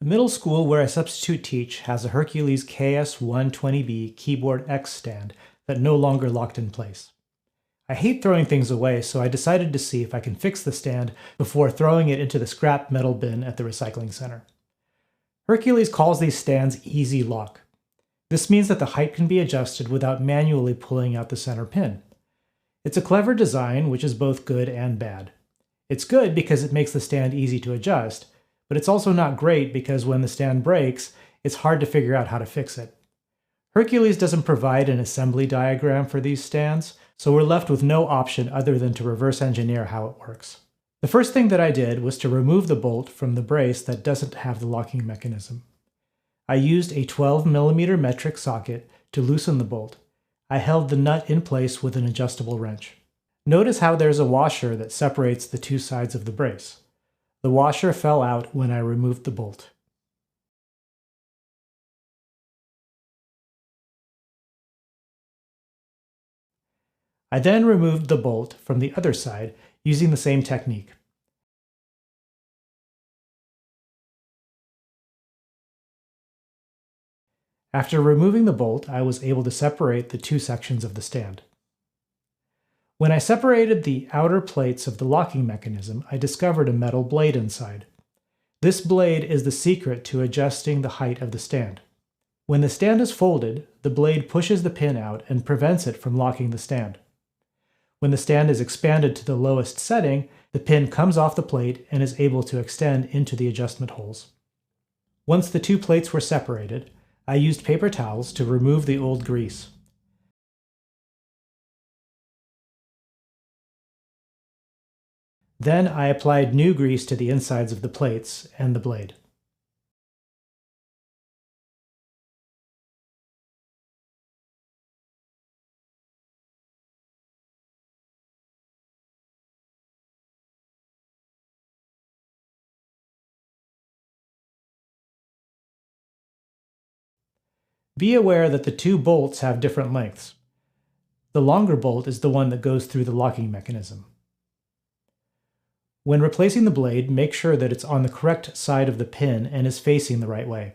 The middle school where I substitute teach has a Hercules KS120B keyboard X stand that no longer locked in place. I hate throwing things away, so I decided to see if I can fix the stand before throwing it into the scrap metal bin at the recycling center. Hercules calls these stands EZ-LOK. This means that the height can be adjusted without manually pulling out the center pin. It's a clever design, which is both good and bad. It's good because it makes the stand easy to adjust, but it's also not great because when the stand breaks, it's hard to figure out how to fix it. Hercules doesn't provide an assembly diagram for these stands, so we're left with no option other than to reverse engineer how it works. The first thing that I did was to remove the bolt from the brace that doesn't have the locking mechanism. I used a 12mm metric socket to loosen the bolt. I held the nut in place with an adjustable wrench. Notice how there's a washer that separates the two sides of the brace. The washer fell out when I removed the bolt. I then removed the bolt from the other side using the same technique. After removing the bolt, I was able to separate the two sections of the stand. When I separated the outer plates of the locking mechanism, I discovered a metal blade inside. This blade is the secret to adjusting the height of the stand. When the stand is folded, the blade pushes the pin out and prevents it from locking the stand. When the stand is expanded to the lowest setting, the pin comes off the plate and is able to extend into the adjustment holes. Once the two plates were separated, I used paper towels to remove the old grease. Then I applied new grease to the insides of the plates and the blade. Be aware that the two bolts have different lengths. The longer bolt is the one that goes through the locking mechanism. When replacing the blade, make sure that it's on the correct side of the pin and is facing the right way.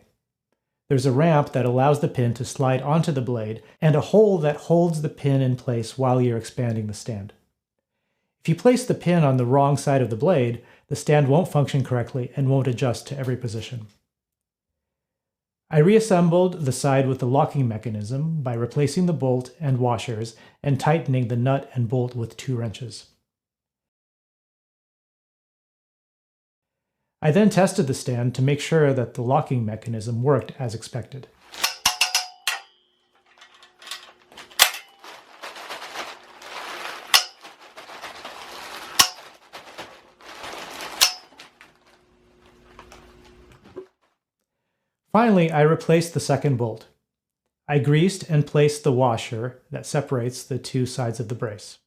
There's a ramp that allows the pin to slide onto the blade and a hole that holds the pin in place while you're expanding the stand. If you place the pin on the wrong side of the blade, the stand won't function correctly and won't adjust to every position. I reassembled the side with the locking mechanism by replacing the bolt and washers and tightening the nut and bolt with 2 wrenches. I then tested the stand to make sure that the locking mechanism worked as expected. Finally, I replaced the second bolt. I greased and placed the washer that separates the two sides of the brace.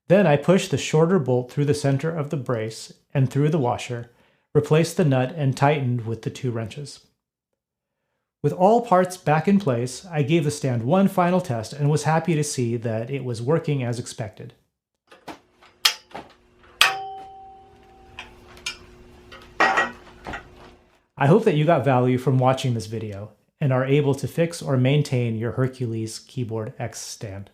Then I pushed the shorter bolt through the center of the brace and through the washer, replaced the nut, and tightened with the 2 wrenches. With all parts back in place, I gave the stand one final test and was happy to see that it was working as expected. I hope that you got value from watching this video and are able to fix or maintain your Hercules Keyboard X stand.